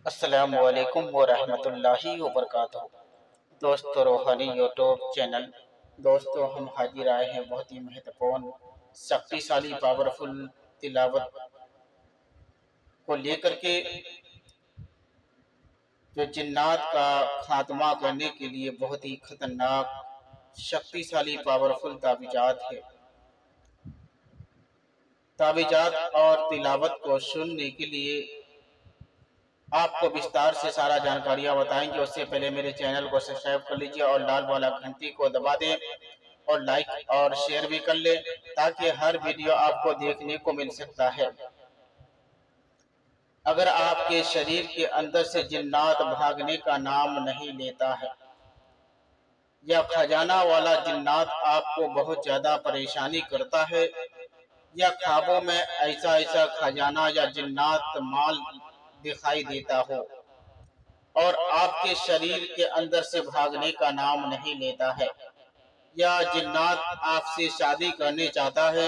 السلام علیکم ورحمۃ اللہ وبرکاتہ۔ دوستو روحانی یوٹیوب چینل دوستو ہم حاضر آئے ہیں بہت ہی مہتوپورن شکتیشالی پاورفل تلاوت کو لے کر کے، جو جنات کا خاتمہ کرنے کے لیے بہت ہی خطرناک شکتیشالی پاورفل تعویذات ہے۔ تعویذات اور تلاوت کو سننے کے لیے آپ کو بستار سے سارا جانکاریاں بتائیں گے۔ اس سے پہلے میرے چینل کو سبسکرائب کر لیجئے اور لال والا گھنٹی کو دبا دیں اور لائک اور شیئر بھی کر لیں تاکہ ہر ویڈیو آپ کو دیکھنے کو مل سکتا ہے۔ اگر آپ کے شریر کے اندر سے جنات بھاگنے کا نام نہیں لیتا ہے یا خزانہ والا جنات آپ کو بہت زیادہ پریشانی کرتا ہے یا خوابوں میں ایسا خزانہ یا جنات مال دکھائی دیتا ہو اور آپ کے شریر کے اندر سے بھاگنے کا نام نہیں لیتا ہے، یا جنات آپ سے شادی کرنے چاہتا ہے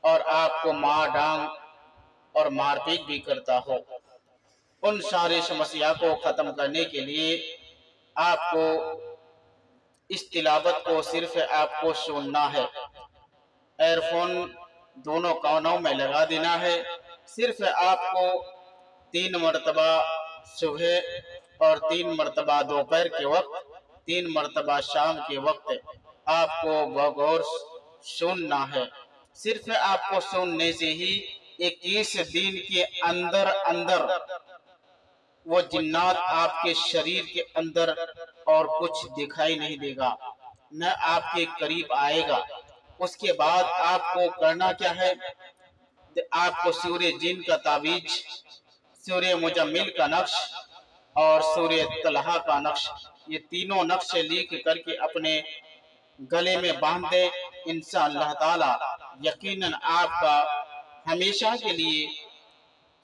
اور آپ کو مار ڈانگ اور مار پیٹ بھی کرتا ہو، ان سارے سمسیا کو ختم کرنے کے لیے آپ کو اس تلاوت کو صرف آپ کو سننا ہے۔ ایئر فون دونوں کانوں میں لگا دینا ہے۔ صرف آپ کو 3 مرتبہ صبح اور 3 مرتبہ دوپہر کے وقت، 3 مرتبہ شام کے وقت آپ کو بغور سننا ہے۔ صرف آپ کو سننے سے ہی 21 دن کے اندر وہ جنات آپ کے شریر کے اندر اور کچھ دکھائی نہیں دے گا، نہ آپ کے قریب آئے گا۔ اس کے بعد آپ کو کرنا کیا ہے؟ آپ کو سورہ جن کا تعویذ، سورہ مجمل کا نقش اور سورہ طلحہ کا نقش، یہ تینوں نقش لکھ کر کے اپنے گلے میں باندھ دے۔ انشاءاللہ تعالی یقیناً آپ کا ہمیشہ کے لیے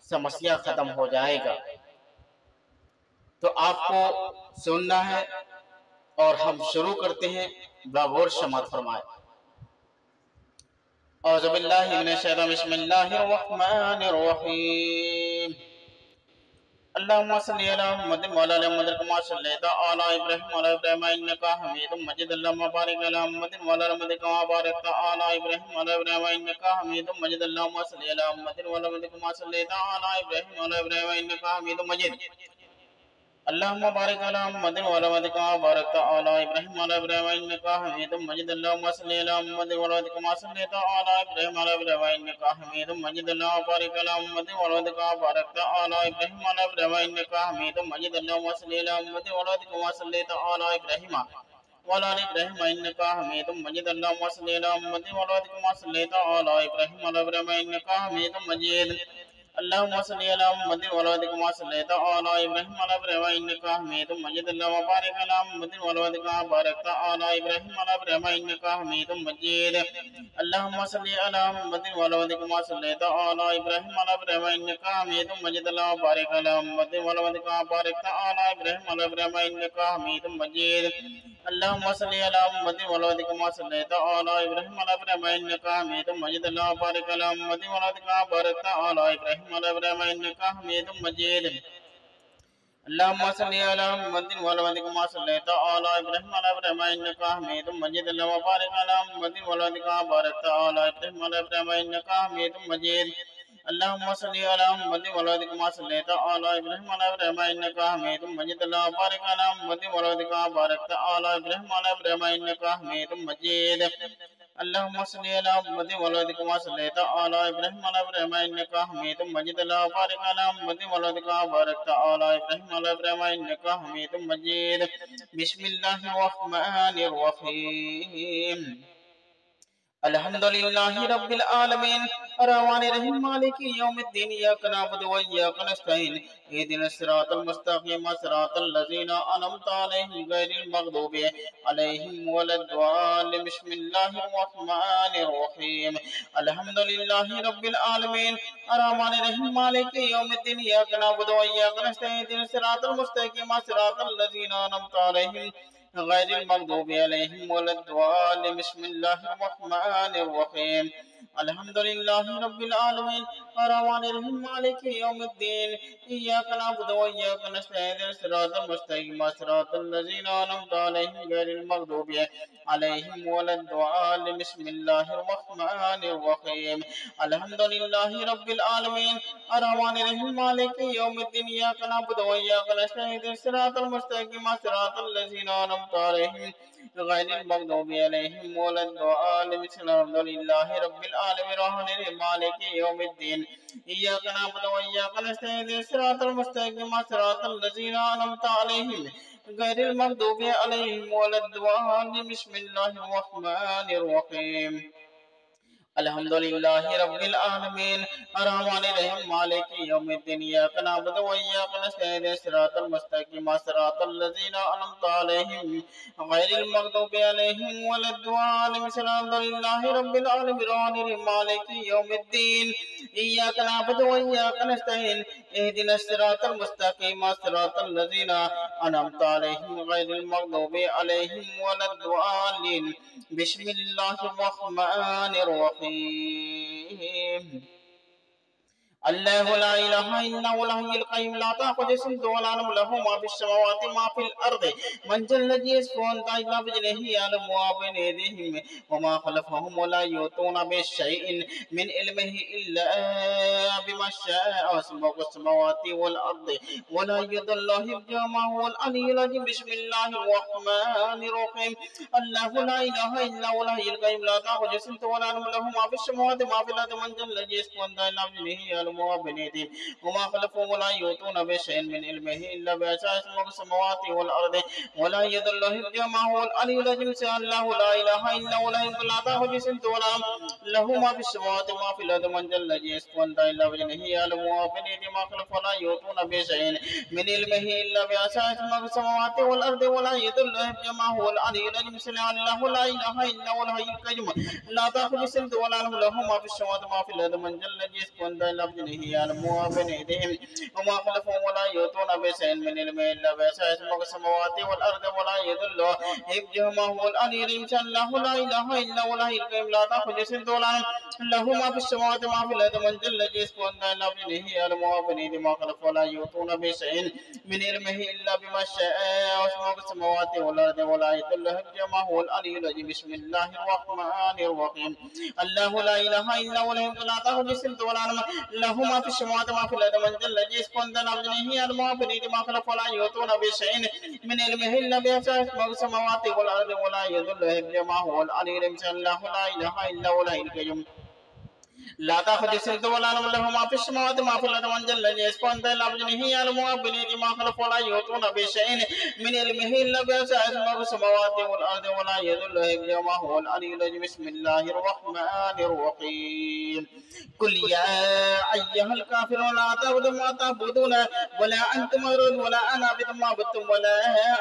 سمسیا ختم ہو جائے گا۔ تو آپ کو سننا ہے اور ہم شروع کرتے ہیں۔ بغور سماعت فرمائے۔ اعوذ باللہ من الشیطان، بسم اللہ الرحمن الرحیم۔ اللہم صلی علی محمد وعلی آل محمد کما صلیت علی ابراہیم وعلی ابراہیم انک حمید مجید۔ اللہم بارک علی محمد وعلی آل محمد کما بارکت علی ابراہیم وعلی ابراہیم انک حمید مجید۔ اللہم صلی علی محمد وعلی آل محمد کما صلیت علی ابراہیم وعلی ابراہیم انک حمید مجید۔ اللہم بارک علی محمد وعلی آل محمد کما بارکت علی ابراہیم وعلی ابراہیم انک حمید مجید۔ اللہم صلی علی محمد وعلی آل محمد کما صلیت علی ابراہیم وعلی ابراہیم انک حمید مجید۔ اللہم بارک علی محمد وعلی آل محمد کما بارکت علی ابراہیم وعلی ابراہیم انک حمید مجید۔ اللہم صلی علی محمد وعلی آل محمد کما صلیت علی ابراہیم وعلی آل ابراہیم انک حمید مجید۔ اللہم صلی علی محمد وعلی آل محمد کما صلیت علی ابراہیم وعلی ابراہیم انک حمید مجید۔ اللہم صلی علی محمد وعلی آل محمد کما صلیت علی ابراہیم وعلی ابراہیم انک حمید مجید۔ اللہم بارک علی محمد وعلی آل محمد کما بارکت علی ابراہیم وعلی ابراہیم انک حمید مجید۔ اللہم صلی علی محمد وعلی آل محمد کما صلیت علی ابراہیم وعلی ابراہیم انک حمید مجید۔ اللہم بارک علی محمد وعلی آل محمد کما بارکت علی ابراہیم وعلی ابراہیم انک حمید مجید۔ اللہم صلی علی محمد وعلی آل محمد کما صلیت علی ابراہیم وعلی ابراہیم انک حمید مجید۔ اللہم بارک علی محمد وعلی آل محمد کما بارکت علی ابراہیم وعلی ابراہیم انک حمید مجید۔ اللہم صلی علی محمد وعلی آل محمد کما صلیت علی ابراہیم وعلی ابراہیم انک حمید مجید۔ اللہم بارک علی محمد وعلی آل محمد کما بارکت علی ابراہیم وعلی ابراہیم انک حمید مجید۔ اللہم صلی علی محمد وعلی آل محمد کما صلیت علی ابراہیم وعلی ابراہیم انک حمید مجید۔ اللہم بارک علی محمد وعلی آل محمد کما بارکت علی ابراہیم وعلی ابراہیم انک حمید مجید۔ اللہم صلی علی محمد وعلی آل محمد کما صلیت علی ابراہیم وعلی ابراہیم انک حمید مجید۔ اللہم بارک علی محمد وعلی آل محمد کما بارکت علی ابراہیم وعلی ابراہیم انک حمید مجید۔ بسم اللہ الرحمن الرحیم۔ الحمدللہ رب العالمین الرحمن الرحیم مالک یوم الدین ایاک نعبد و ایاک نستعین اہدنا الصراط المستقیم صراط الذین انعمت علیہم غیر المغضوب علیہم ولا الضالین۔ بسم اللہ الرحمن الرحیم۔ الحمدللہ رب العالمین الرحمن الرحیم مالک یوم الدین ایاک نعبد و ایاک نستعین اہدنا الصراط المستقیم صراط الذین انعمت علیہم غير المغضوب عليهم ولا الضالين. بسم الله الرحمن الرحيم. الحمد لله رب العالمين الرحمن الرحيم مالك يوم الدين إياك نعبد وإياك نستعين صراط المستقيم صراط الذين أنعمت عليهم غير المغضوب عليهم ولا الضالين. بسم الله الرحمن الرحيم. الحمد لله رب العالمين الرحمن الرحيم مالك يوم الدين إياك نعبد وإياك نستعين صراط المستقيم صراط الذين أنعمت عليهم غير المغضوب عليهم ولا الضالين. الحمد لله رب العالمين الرحمن الرحيم مالك يوم الدين إياك نعبد وإياك نستعين صراط المستقيم صراط الذين أنعمت عليهم غير المغضوب عليهم ولا الضالين. بسم الله الرحمن الرحيم. الحمد لله رب العالمين الرحمن الرحيم مالك يوم الدين إياك نعبد وإياك نستعين صراط المستقيم صراط الذين أنعمت عليهم غير المغضوب عليهم ولا الضالين. الحمد لله رب العالمين الرحمن الرحيم مالك يوم الدين إياك نعبد وإياك نستعين اهدنا الصراط المستقيم صراط الذين أنعمت عليهم غير المغضوب عليهم ولا الضالين. بسم الله الرحمن الرحيم. الله لا إله إلا هو الحي القيوم لا تأخذه سنة ولا نوم له ما في السماوات ما في الأرض من ذا الذي يشفع إلا بإذنه يعلم ما بين أيديهم وما خلفهم ولا يحيطون بشيء من علمه إلا بما شاء وسع السماوات والأرض ولا يؤوده حفظهما هو العلي العظيم. بسم الله الرحمن الرحيم. الله لا إله إلا هو الحي القيوم لا تأخذه سنة ولا نوم له ما في السماوات ما في الأرض من ذا الذي يشفع إلا بإذنه يعلم وبنيتهم وما خلفهم ولا يؤتون بشيء من علمه إلا بأساس السماوات والأرض ولا يضل حفظهما هو العلي العظيم. الله لا إله إلا هو لا تأخذه سنة ولا له ما في السماوات وما في الأرض من ذا الذي يشفع إلا بإذنه يعلم وبنيتهم ما خلف ولا يؤتون بشيء من علمه إلا بأساس السماوات والأرض ولا يضل حفظهما هو العلي العظيم. الله لا إله إلا هو الحي القيوم لا تأخذه سنة ولا له ما في السماوات وما في الأرض من ذا الذي يشفع إلا بإذنه يعلم بين أيديهم وما خلفهم ولا يؤتون بشيء من علمه إلا بأساس السماوات والأرض ولا يضل حفظهما هو العلي العظيم. الله لا إله إلا هو الحي القيوم لا تأخذه سنة ولا له ما في السماوات وما في الأرض من ذا الذي يشفع إلا بإذنه يعلم بين أيديهم وما خلفهم ولا يؤتون بشيء من علمه إلا بما شاء وسع السماوات والأرض ولا يضل حفظهما هو العلي العظيم. بسم الله الرحمن الرحيم. الله لا إله إلا هو الحي القيوم لا تأخذه سنة ولا له ما في السماوات وما في الأرض من ذا الذي يشفع بإذنه يعلم بين أيديهم وما خلفهم ولا يؤتون بشيء من علمه إلا بأساس السماوات والأرض ولا يضل حفظهما هو العلي العظيم. الله لا إله إلا هو الحي القيوم لا تأخذه سنة ولا نوم له ما في السماوات وما في الأرض من ذا الذي يشفع بإذنه يعلم بين أيديهم وما خلفهم ولا يؤتون بشيء من علمه إلا بأساس السماوات والأرض ولا يضل حفظهما هو العلي العظيم. بسم الله الرحمن الرحيم. قل يا أيها الكافرون لا تعبدوا ما تعبدون ولا أنتم عابدون ولا أنا عابد ما عبدتم ولا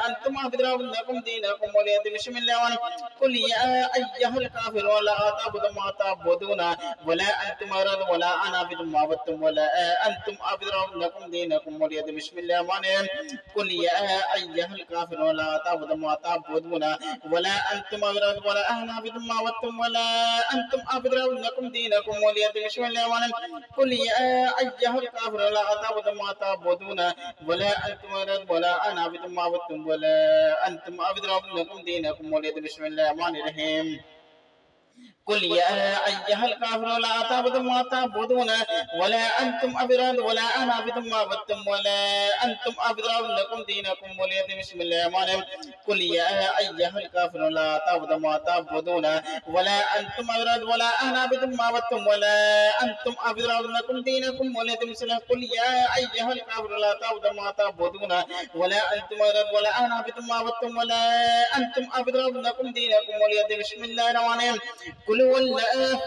أنتم عابدون لكم دينكم ولي دين. بسم الله. قل يا أيها الكافرون لا تعبدوا ما تعبدون ولا أنتم عابدون ولا أنا عابد ما عبدتم ولا أنتم عابدون لكم دينكم ولي دين. بسم الله. قل يا أيها الكافرون لا تعبدوا ما تعبدون ولا أنتم عابدون ولا أنا عابد ما عبدتم ولا أنتم عابدون لكم دينكم ولي دين. بسم الله. قل يا أيها الكافرون لا تعبدوا ما تعبدون ولا أنتم عابدون ولا أنا عابد ما عبدتم ولا أنتم عابدون لكم دينكم ولي دين. بسم الله الرحمن الرحيم. قل يا أيها الكافرون لا تعبدوا ما تعبدون ولا أنتم عابدون ولا أنا عابد ما عبدتم ولا أنتم عابدون لكم دينكم ولي دين. بسم الله الرحمن الرحيم. قل يا أيها الكافرون لا تعبدوا ما تعبدون ولا أنتم عابدون ولا أنا عابد ما عبدتم ولا أنتم عابدون لكم دينكم ولي دين. بسم الله. قل يا أيها الكافرون لا تعبدوا ما تعبدون ولا أنتم عابدون ولا أنا عابد ما عبدتم ولا أنتم عابدون لكم دينكم ولي دين. بسم الله الرحمن الرحيم. قل قل هو الله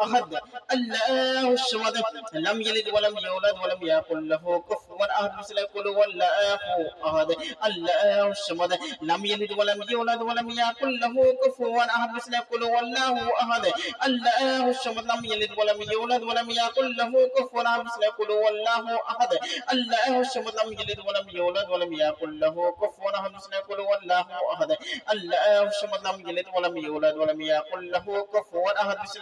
أحد الله الصمد لم يلد ولم يولد ولم يكن له كفوا أحد مثل قل هو الله أحد الله الصمد لم يلد ولم يولد ولم يكن له كفوا أحد مثل قل هو الله أحد الله الصمد لم يلد ولم يولد ولم يكن له كفوا أحد مثل قل هو الله أحد الله الصمد لم يلد ولم يولد ولم يكن له كفوا أحد مثل قل هو الله أحد الله الصمد لم يلد ولم يولد ولم يكن له كفوا أحد مثل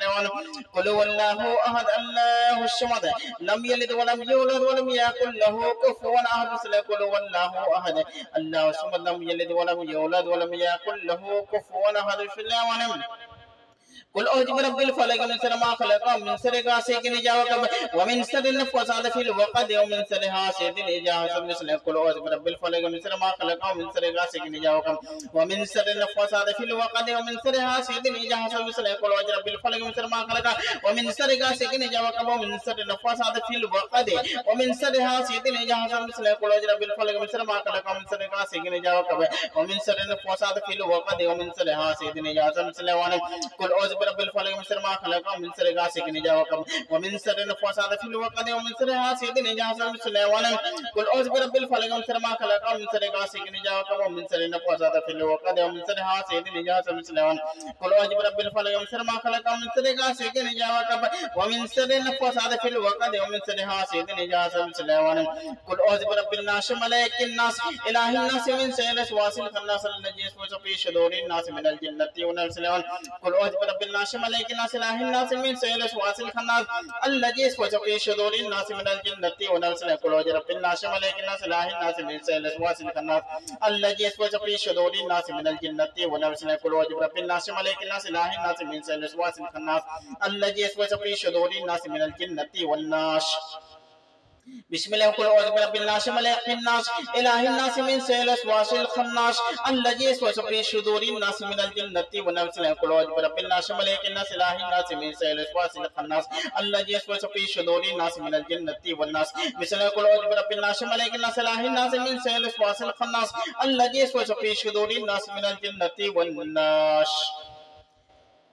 قل هو الله أحد الله الصمد لم يلد ولم يولد ولم يكن له كفوا أحد مثل قل هو الله أحد الله الصمد لم يلد ولم يولد ولم يكن له كفوا أحد قل أعوذ برب الفلق من شر ما خلق ومن شر غاسق إذا وقب ومن شر النفاثات في العقد ومن شر حاسد إذا حسد مثل قل أعوذ برب الفلق من شر ما خلق ومن شر غاسق إذا وقب ومن شر النفاثات في العقد ومن شر حاسد إذا حسد مثل قل أعوذ برب الفلق من شر ما خلق ومن شر غاسق إذا وقب ومن شر النفاثات في العقد ومن شر حاسد إذا حسد مثل قل أعوذ برب الفلق من شر ما خلق ومن شر غاسق إذا وقب ومن شر النفاثات في العقد ومن شر حاسد إذا حسد مثل قل أعوذ برب الفلق من شر ما خلق ومن شر غاسق إذا وقب ومن شر النفاثات في العقد ومن شر حاسد إذا حسد مثل قل أعوذ برب الفلق من شر ما خلق ومن شر غاسق إذا وقب ومن شر النفاثات في العقد ومن شر حاسد إذا حسد مثل قل أعوذ برب الفلق من شر ما خلق ومن شر غاسق إذا وقب ومن شر النفاثات في العقد ومن شر حاسد إذا حسد مثل قل أعوذ برب الناس ملك الناس إله الناس من شر الوسواس الخناس الذي يوسوس في صدور الناس من الجنة والناس قل أعوذ برب الناس ملك الناس إله الناس من شر الوسواس الخناس الذي يوسوس في صدور الناس من الجنة والناس قل أعوذ برب الناس ملك الناس إله الناس من شر الوسواس الخناس الذي يوسوس في صدور الناس من الجنة والناس قل أعوذ برب الناس ملك الناس إله الناس من شر الوسواس الخناس الذي يوسوس في صدور الناس من الجنة والناس بسم الله قل أعوذ برب الناس ملك الناس إله الناس من شر الوسواس الخناس الذي يوسوس في صدور الناس من الجنة والناس قل أعوذ برب الناس ملك الناس إله الناس من شر الوسواس الخناس الذي يوسوس في صدور الناس من الجنة والناس بسم الله قل أعوذ برب الناس ملك الناس إله الناس من شر الوسواس الخناس الذي يوسوس في صدور الناس من الجنة والناس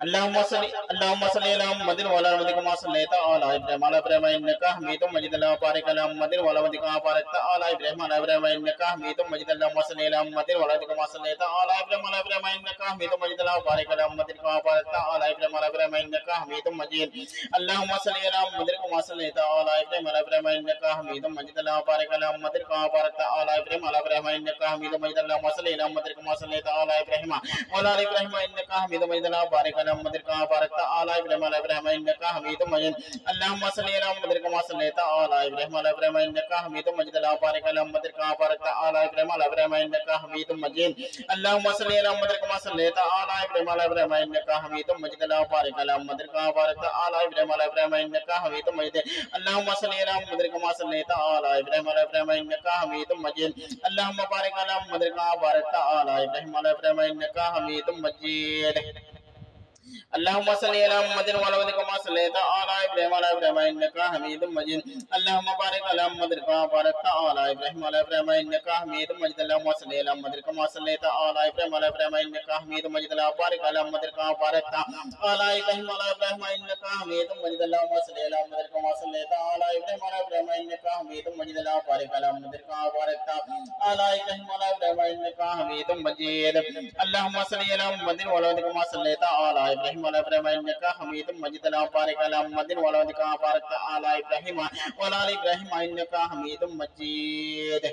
اللهم صل على محمد وعلى آل محمد كما صليت على ابراهيم وعلى ابراهيم انك حميد مجيد اللهم بارك على محمد وعلى آل محمد كما باركت على ابراهيم وعلى ابراهيم انك حميد مجيد اللهم صل على محمد وعلى آل محمد كما صليت على ابراهيم وعلى ابراهيم انك حميد مجيد اللهم بارك على محمد كما باركت على ابراهيم وعلى ابراهيم انك حميد مجيد اللهم صل على محمد كما صليت على ابراهيم وعلى ابراهيم انك حميد مجيد اللهم بارك على محمد كما باركت على ابراهيم وعلى ابراهيم انك حميد مجيد اللهم صل على محمد كما صليت على ابراهيم وعلى آل ابراهيم انك حميد مجيد اللهم بارك على محمد كما باركت على ابراهيم وعلى ابراهيم انك حميد مجيد اللهم صل على محمد كما صليت على ابراهيم وعلى ابراهيم انك حميد مجيد اللهم بارك على محمد كما باركت على ابراهيم وعلى ابراهيم انك حميد مجيد اللهم صل على محمد كما صليت على ابراهيم وعلى ابراهيم انك حميد مجيد اللهم بارك على محمد كما باركت على ابراهيم وعلى ابراهيم انك حميد مجيد اللهم صل على محمد كما صليت على ابراهيم وعلى ابراهيم انك حميد مجيد اللهم بارك على محمد كما باركت على ابراهيم وعلى ابراهيم انك حميد مجيد اللهم صل على محمد وعلى آل كما صليت على ابراهيم وعلى ابراهيم انك حميد مجيد اللهم بارك على محمد كما باركت على ابراهيم وعلى ابراهيم انك حميد مجيد اللهم صل على محمد كما صليت على ابراهيم وعلى ابراهيم انك حميد مجيد اللهم بارك على محمد كما باركت على ابراهيم وعلى ابراهيم انك حميد مجيد اللهم صل على محمد كما صليت على ابراهيم وعلى ابراهيم انك حميد مجيد اللهم بارك على محمد كما باركت على ابراهيم وعلى ابراهيم انك حميد مجيد اللهم صل على محمد وعلى آل كما صليت على ابراهيم وعلى ابراهيم انك حميد مجيد اللهم بارك على محمد وعلى آل كما باركت على ابراهيم وعلى آل ابراهيم انك حميد مجيد